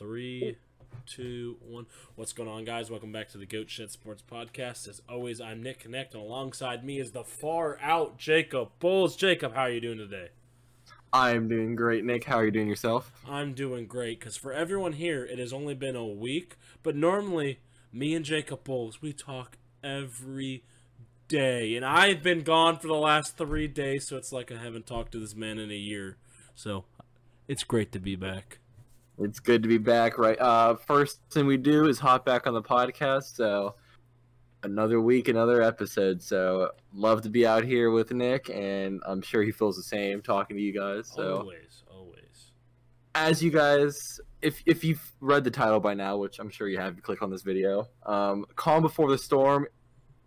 Three, two, one. What's going on, guys? Welcome back to the Goat Shed Sports Podcast. As always, I'm Nick Connect, and alongside me is the far out Jacob Bulls. Jacob, how are you doing today? I'm doing great, Nick. How are you doing yourself? I'm doing great, because for everyone here, it has only been a week, but normally, me and Jacob Bulls, we talk every day, and I've been gone for the last 3 days, so it's like I haven't talked to this man in a year. So, it's great to be back. It's good to be back, right? First thing we do is hop back on the podcast, so another week, another episode. So, love to be out here with Nick, and I'm sure he feels the same talking to you guys. So, Always. as you guys, if you've read the title by now, which I'm sure you have, you click on this video, Calm Before the Storm,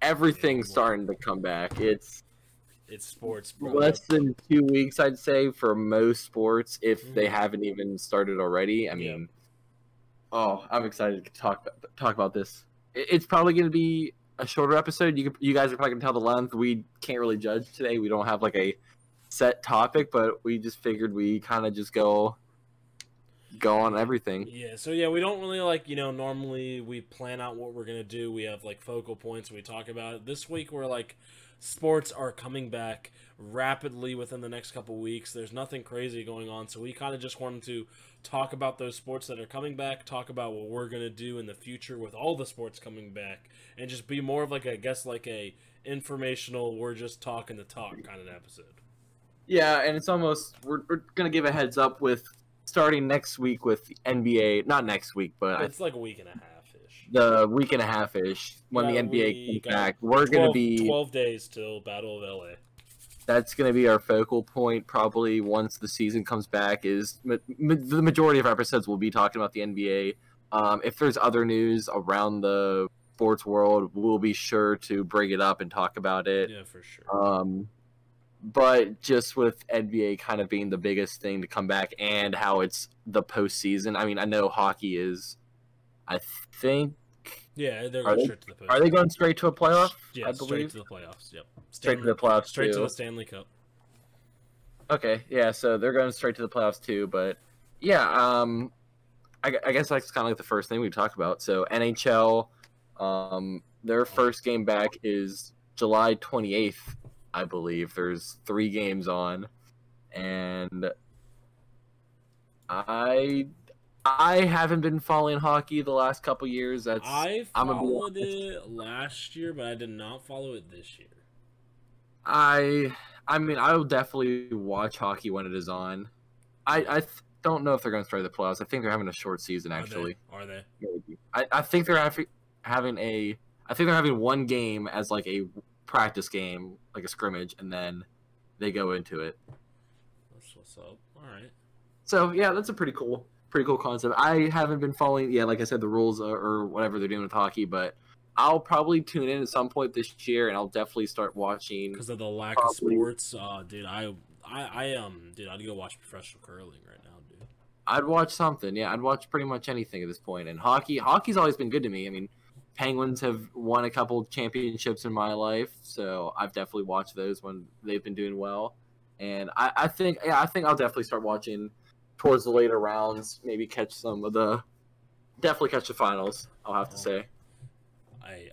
everything's starting to come back. It's sports, bro. less than 2 weeks, I'd say, for most sports, if they haven't even started already. I mean, I'm excited to talk about this. It's probably going to be a shorter episode. You guys are probably going to tell the length. We can't really judge today. We don't have like a set topic, but we just figured we kind of just go on everything. Yeah, so we don't really normally we plan out what we're going to do. We have like focal points we talk about it. This week we're like, sports are coming back rapidly within the next couple weeks. There's nothing crazy going on, so we kind of just wanted to talk about those sports that are coming back, talk about what we're going to do in the future with all the sports coming back, and just be more of like a informational, we're just talking the talk kind of episode. Yeah, and it's almost, we're going to give a heads up with starting next week with NBA, not next week, but it's like a week and a half. The week and a half-ish when the NBA comes back. We're going to be 12 days till Battle of LA. That's going to be our focal point probably once the season comes back. Is the majority of our episodes will be talking about the NBA. If there's other news around the sports world, we'll be sure to bring it up and talk about it. Yeah, for sure. But just with NBA kind of being the biggest thing to come back and how it's the postseason. I mean, I know hockey is, I think. Yeah, they're going straight to the postseason. Are they going straight to a playoff? Yeah, I believe? Straight to the playoffs. Yep. Straight to the playoffs. Straight to the Stanley Cup. Okay, yeah, so they're going straight to the playoffs too. But yeah, I guess that's kind of like the first thing we talk about. So NHL, their first game back is July 28th, I believe. There's 3 games on, and I haven't been following hockey the last couple years. I followed it last year, but I did not follow it this year. I mean, I will definitely watch hockey when it is on. I don't know if they're going to start the playoffs. I think they're having a short season, actually. Are they? Maybe. I think they're having one game as like a practice game, like a scrimmage, and then they go into it. That's what's up. All right. So yeah, that's a pretty cool concept. I haven't been following, like I said, the rules or whatever they're doing with hockey, but I'll probably tune in at some point this year, and I'll definitely start watching. Because of the lack of sports, dude, I'd go watch professional curling right now, dude. I'd watch something, yeah. I'd watch pretty much anything at this point. And hockey's always been good to me. I mean, Penguins have won a couple championships in my life, so I've definitely watched those when they've been doing well. And I think I'll definitely start watching towards the later rounds, maybe catch definitely catch the finals, I'll have to say.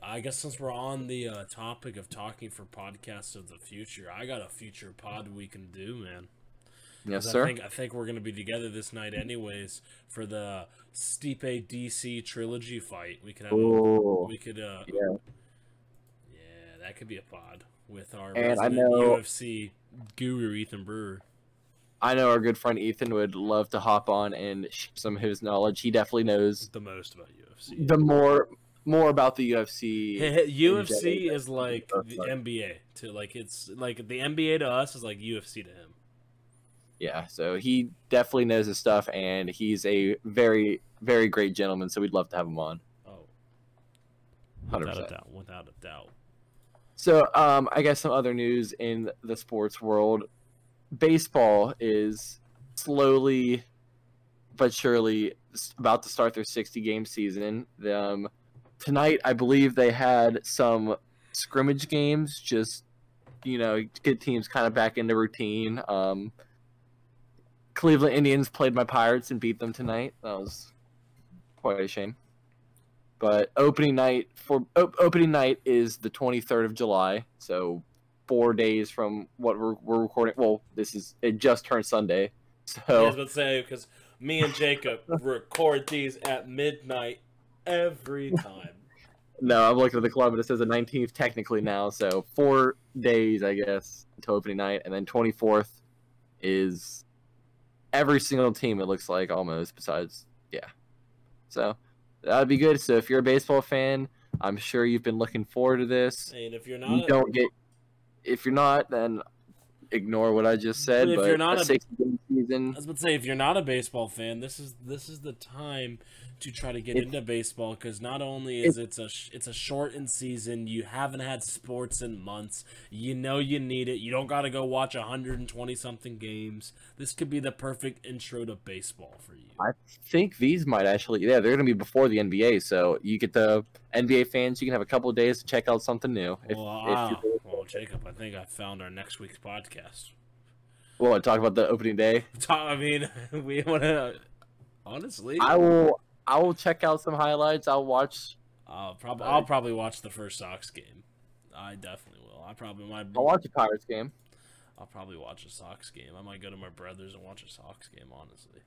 I guess since we're on the topic of talking for podcasts of the future, I got a future pod we can do, man. Yes, sir. I think we're going to be together this night anyways for the Stipe DC trilogy fight. We could have yeah, that could be a pod with our UFC guru Ethan Brewer. I know our good friend Ethan would love to hop on and share some of his knowledge. He definitely knows the most about UFC. The more about the UFC. UFC is like the NBA to it's like the NBA to us is like UFC to him. Yeah, so he definitely knows his stuff, and he's a very, very great gentleman. So we'd love to have him on. Oh, 100%. Without a doubt. So, I guess some other news in the sports world. Baseball is slowly but surely about to start their 60-game season. Tonight, I believe they had some scrimmage games, just, get teams kind of back into routine. Cleveland Indians played my Pirates and beat them tonight. That was quite a shame. But opening night is the 23rd of July, so 4 days from what we're recording. Well, it just turned Sunday, so I was about to say, because me and Jacob record these at midnight every time. No, I'm looking at the club and it says the 19th technically now, so 4 days, I guess, until opening night, and then 24th is every single team, it looks like, almost, besides, yeah. So, that'd be good. So, if you're a baseball fan, I'm sure you've been looking forward to this. And if you're not... If you're not, then ignore what I just said, but if you're not a 60-game season... I was about to say, if you're not a baseball fan, this is the time to try to get into baseball, because not only is it's a shortened season, you haven't had sports in months, you know you need it, you don't got to go watch 120 something games. This could be the perfect intro to baseball for you. I think these might actually, they're going to be before the NBA, so you get the NBA fans, you can have a couple of days to check out something new. Well, Jacob, I think I found our next week's podcast. Well, talk about the opening day. I mean, we want to. Honestly, I will check out some highlights. I'll watch. I'll probably watch the first Sox game. I definitely will. I'll watch a Pirates game. I'll probably watch a Sox game. I might go to my brother's and watch a Sox game. Honestly,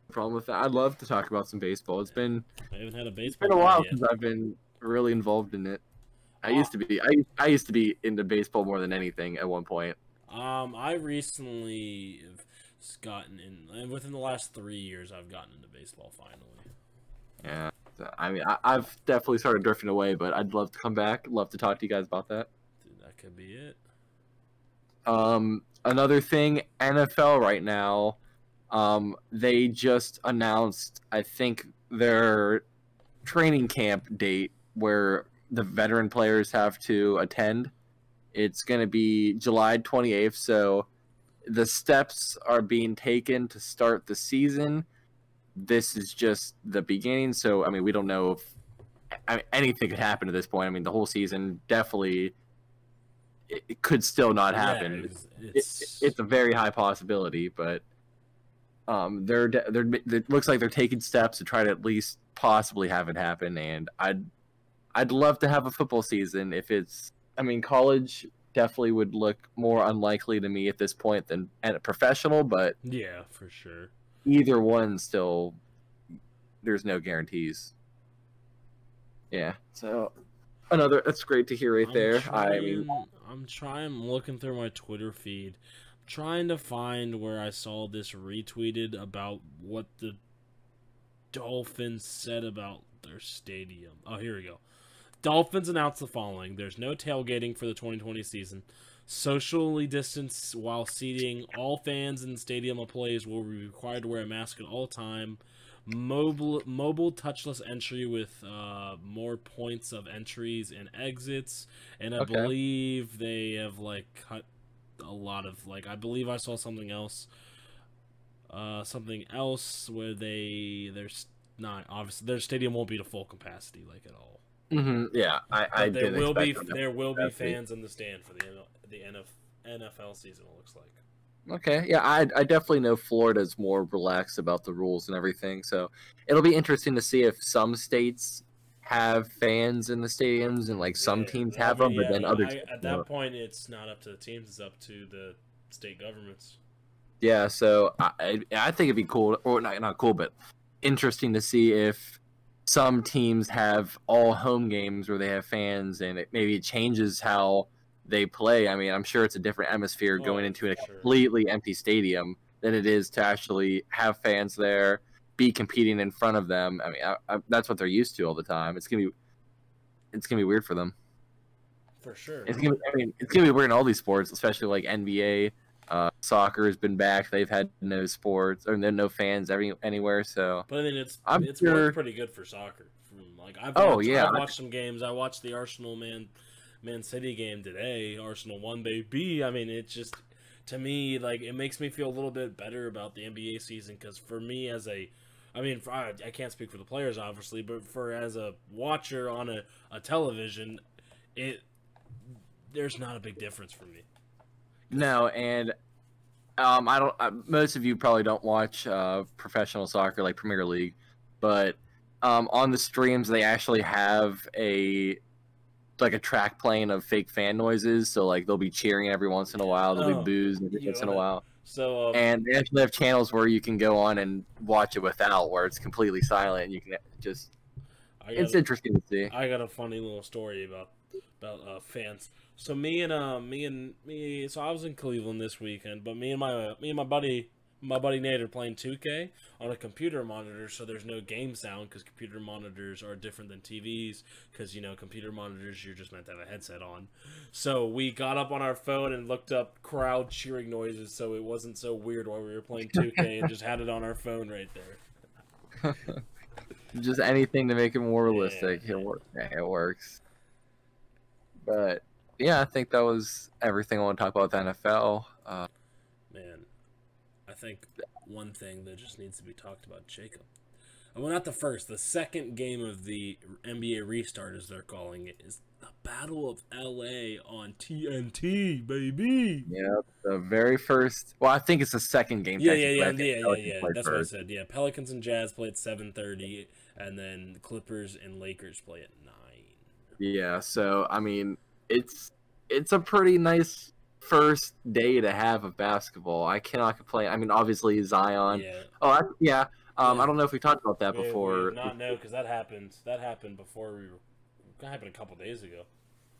problem with that. I'd love to talk about some baseball. I haven't had a baseball. It's been a while since I've been really involved in it. I used to be into baseball more than anything at one point. I recently have gotten in, within the last 3 years, I've gotten into baseball finally. Yeah, I mean, I've definitely started drifting away, but I'd love to come back. Love to talk to you guys about that. Dude, that could be it. Another thing, NFL right now, they just announced, I think, their training camp date where the veteran players have to attend. It's going to be July 28th, so the steps are being taken to start the season. This is just the beginning, so, I mean, we don't know if anything could happen at this point. I mean, the whole season definitely it could still not happen. Yeah, it's a very high possibility, but it looks like they're taking steps to try to at least possibly have it happen, and I'd love to have a football season if it's... I mean, college definitely would look more unlikely to me at this point than at a professional, but... Yeah, for sure. Either one still... There's no guarantees. Yeah, so... That's great to hear right there. I'm looking through my Twitter feed. I'm trying to find where I saw this retweeted about what the Dolphins said about their stadium. Oh, here we go. Dolphins announced the following. There's no tailgating for the 2020 season. Socially distanced while seating. All fans in stadium employees will be required to wear a mask at all time. Mobile touchless entry with more points of entries and exits. And I believe they have, cut a lot of, I believe I saw something else. Where there's not, obviously, their stadium won't be to full capacity, at all. Mm-hmm. Yeah, there will be fans in the stand for the NFL season. It looks like. Okay, yeah, I definitely know Florida's more relaxed about the rules and everything, so it'll be interesting to see if some states have fans in the stadiums and some teams have them, but then others. At that point, it's not up to the teams; it's up to the state governments. Yeah, so I think it'd be cool, or not cool, but interesting to see if some teams have all home games where they have fans, and maybe it changes how they play. I mean, I'm sure it's a different atmosphere going into a completely empty stadium than it is to actually have fans there, be competing in front of them. I mean, that's what they're used to all the time. It's gonna be weird for them. For sure. It's gonna be weird in all these sports, especially like NBA. Soccer has been back. They've had no sports or no fans anywhere. So, but I mean, it's worked pretty good for soccer. I've watched some games. I watched the Arsenal Man City game today. Arsenal won, baby. I mean, it just, to me, it makes me feel a little bit better about the NBA season, because for me I can't speak for the players obviously, but as a watcher on a television, there's not a big difference for me. No, and I don't. Most of you probably don't watch professional soccer like Premier League, but on the streams they actually have like a track playing of fake fan noises. So like they'll be cheering every once in a while, there'll be boos every once in a while. So and they actually have channels where you can go on and watch it without, where it's completely silent. And you can just it's interesting to see. I got a funny little story about fans. So me, so I was in Cleveland this weekend, but me and my buddy Nate are playing 2K on a computer monitor, so there's no game sound because computer monitors are different than TVs, because computer monitors you're just meant to have a headset on. So we got up on our phone and looked up crowd cheering noises, so it wasn't so weird while we were playing 2K and just had it on our phone right there. Just anything to make it more realistic. Yeah. It works. But yeah, I think that was everything I want to talk about with the NFL. Man, I think one thing that just needs to be talked about, Jacob. Well, not the first. The second game of the NBA restart, as they're calling it, is the Battle of LA on TNT, baby. Yeah, the very first. Well, I think it's the second game. Yeah. That's what I said. Yeah, Pelicans and Jazz play at 7:30, and then Clippers and Lakers play at 9. Yeah, so I mean, it's a pretty nice first day to have of basketball. I cannot complain. I mean, obviously Zion. Yeah. Oh, yeah. I don't know if we talked about that before. Not know, because that happened. That happened before we were. That happened a couple days ago.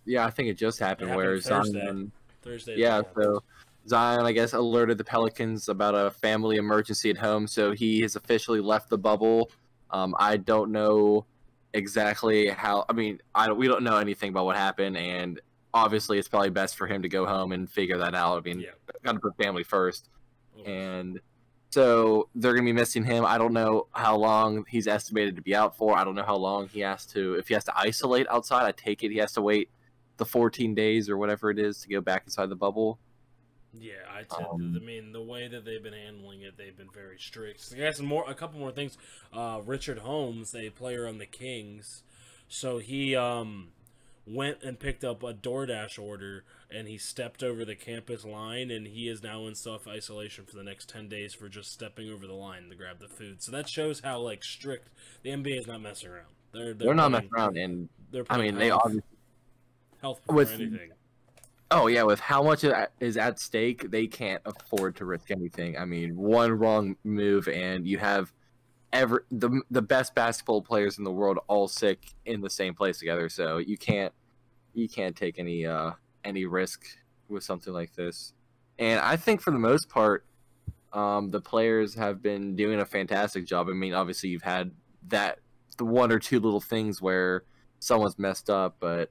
Yeah, I think it just happened where Zion. Thursday. Yeah, so Zion, I guess, alerted the Pelicans about a family emergency at home, so he has officially left the bubble. I don't know exactly how. I mean, we don't know anything about what happened, and obviously it's probably best for him to go home and figure that out. I mean, got to put family first. And so they're going to be missing him. I don't know how long he's estimated to be out for. I don't know how long if he has to isolate outside. I take it he has to wait the 14 days or whatever it is to go back inside the bubble. Yeah, I mean, the way that they've been handling it, they've been very strict. So I got a couple more things. Richard Holmes, a player on the Kings, so he went and picked up a DoorDash order, and he stepped over the campus line, and he is now in self-isolation for the next 10 days for just stepping over the line to grab the food. So that shows how strict the NBA is not messing around. They're not messing around, and I mean they obviously health before anything. Oh yeah, with how much is at stake, they can't afford to risk anything. I mean, one wrong move and you have the best basketball players in the world all sick in the same place together. So you can't take any risk with something like this. And I think for the most part, the players have been doing a fantastic job. I mean, obviously you've had the one or two little things where someone's messed up, but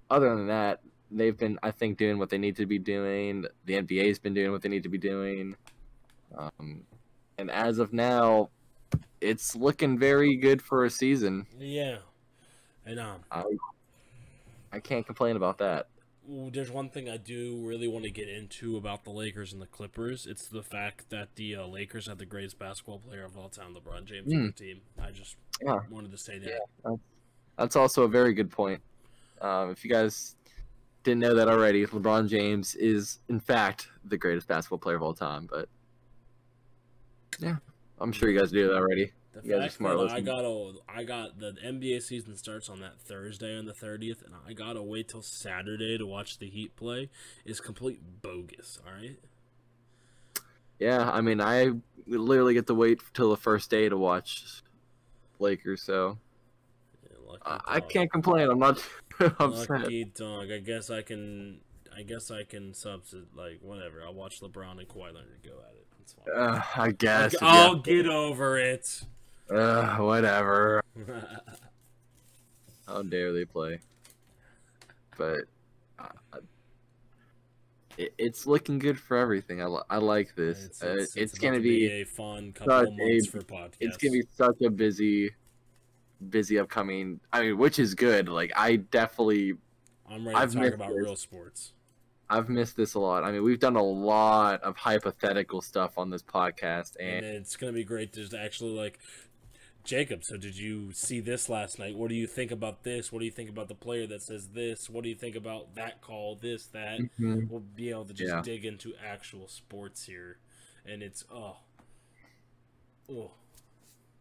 other than that, they've been, I think, doing what they need to be doing. The NBA's been doing what they need to be doing. And as of now, it's looking very good for a season. Yeah. And I can't complain about that. There's one thing I do really want to get into about the Lakers and the Clippers. It's the fact that the Lakers have the greatest basketball player of all time, LeBron James, on the team. I just wanted to say that. Yeah, that's also a very good point. If you guys didn't know that already, LeBron James is, in fact, the greatest basketball player of all time. But yeah, I'm sure you guys do that already. The fact that I got the NBA season starts on that Thursday on the 30th, and I gotta wait till Saturday to watch the Heat play is complete bogus. All right. Yeah, I mean, I literally get to wait till the first day to watch Lakers, so I can't complain. I'm not upset. Lucky dog. I guess I can substitute, whatever. I'll watch LeBron and Kawhi Leonard go at it. It's fine. I guess. I'll get over it. Whatever. How dare they play? But it's looking good for everything. I like this. It's going to be a fun couple of months for podcasts. It's going to be such a busy upcoming. I mean, which is good. I'm ready to talk about real sports. I've missed this a lot. I mean, we've done a lot of hypothetical stuff on this podcast, and it's going to be great to actually Jacob, so did you see this last night? What do you think about this? What do you think about the player that says this? What do you think about that call, this, that? Mm-hmm. We'll be able to just dig into actual sports here, and it's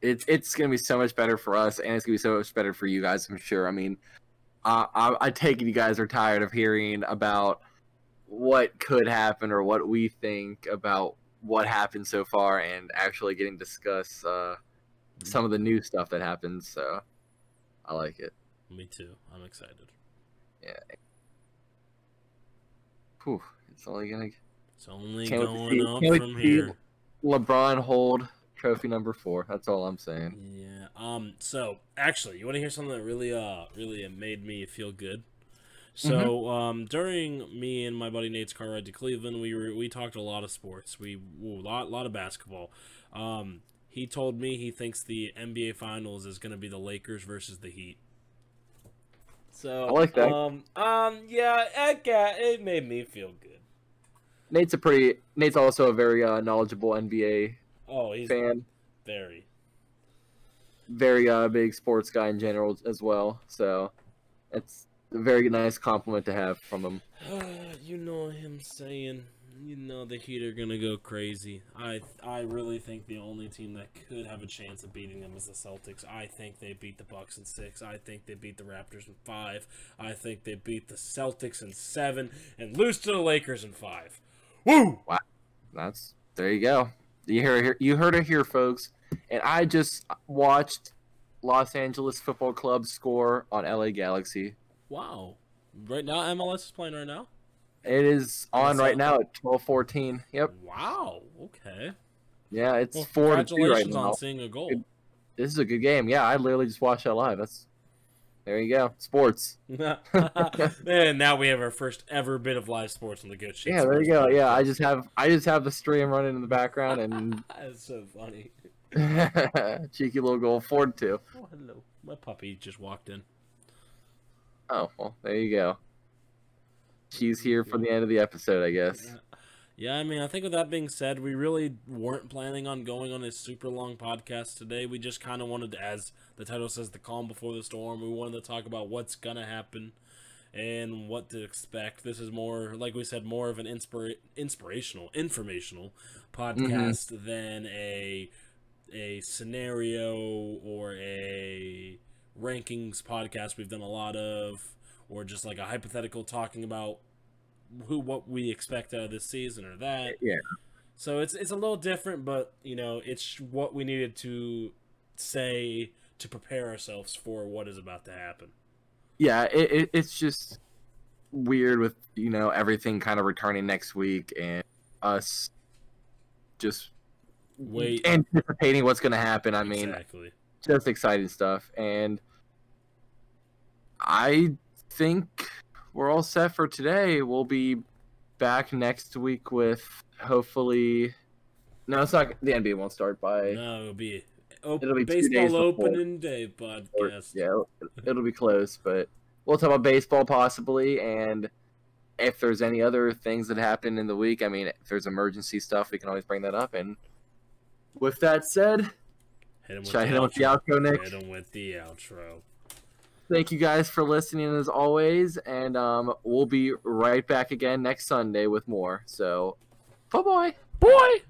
it's gonna be so much better for us, and it's gonna be so much better for you guys. I'm sure. I mean, I take it you guys are tired of hearing about what could happen or what we think about what happened so far, and actually getting to discuss some of the new stuff that happens. So I like it. Me too. I'm excited. Yeah. Whew, it's only going up from here. LeBron hold trophy number 4. That's all I'm saying. Yeah. So actually, you want to hear something that really made me feel good? So, during me and my buddy Nate's car ride to Cleveland, we talked a lot of sports. A lot of basketball. He told me he thinks the NBA Finals is going to be the Lakers versus the Heat. So I like that. Yeah, it made me feel good. Nate's also a very knowledgeable NBA he's fan. Very big sports guy in general as well. So it's a very nice compliment to have from him. You know him saying, the Heat are gonna go crazy. I really think the only team that could have a chance of beating them is the Celtics. I think they beat the Bucks in 6. I think they beat the Raptors in 5. I think they beat the Celtics in 7 and lose to the Lakers in 5. Woo! Wow, there you go. You heard it here, folks. And I just watched Los Angeles Football Club score on LA Galaxy. Wow! Right now, MLS is playing right now. It is on right now at 12:14. Yep. Wow. Okay. Yeah, it's 4-2 right now. Congratulations on seeing a goal. This is a good game. Yeah, I literally just watched that live. There you go. Sports. And now we have our first ever bit of live sports on the Good Shit. Yeah, there you go. Yeah, I just have the stream running in the background, and that's so funny. Cheeky little goal, 4-2. Oh, hello. My puppy just walked in. Oh, well, there you go. She's here for the end of the episode, I guess. Yeah, I mean, I think with that being said, we really weren't planning on going on a super long podcast today. We just kind of wanted to, as the title says, the calm before the storm. We wanted to talk about what's going to happen and what to expect. This is more, like we said, more of an informational podcast than a scenario or a rankings podcast we've done a lot of, or just like a hypothetical talking about what we expect out of this season or that. Yeah. So it's a little different, but it's what we needed to say to prepare ourselves for what is about to happen. Yeah, it's just weird with everything kind of returning next week and us just anticipating what's going to happen. I mean, exactly. Just exciting stuff, and I think we're all set for today. We'll be back next week with hopefully. No, it's not. The NBA won't start by. No, it'll be baseball opening day podcast. It'll be close, but we'll talk about baseball possibly, and if there's any other things that happen in the week. I mean, if there's emergency stuff, we can always bring that up. And with that said, should I hit him with the outro, Nick? Hit him with the outro. Thank you guys for listening as always, and we'll be right back again next Sunday with more. So, bye-bye. Boy!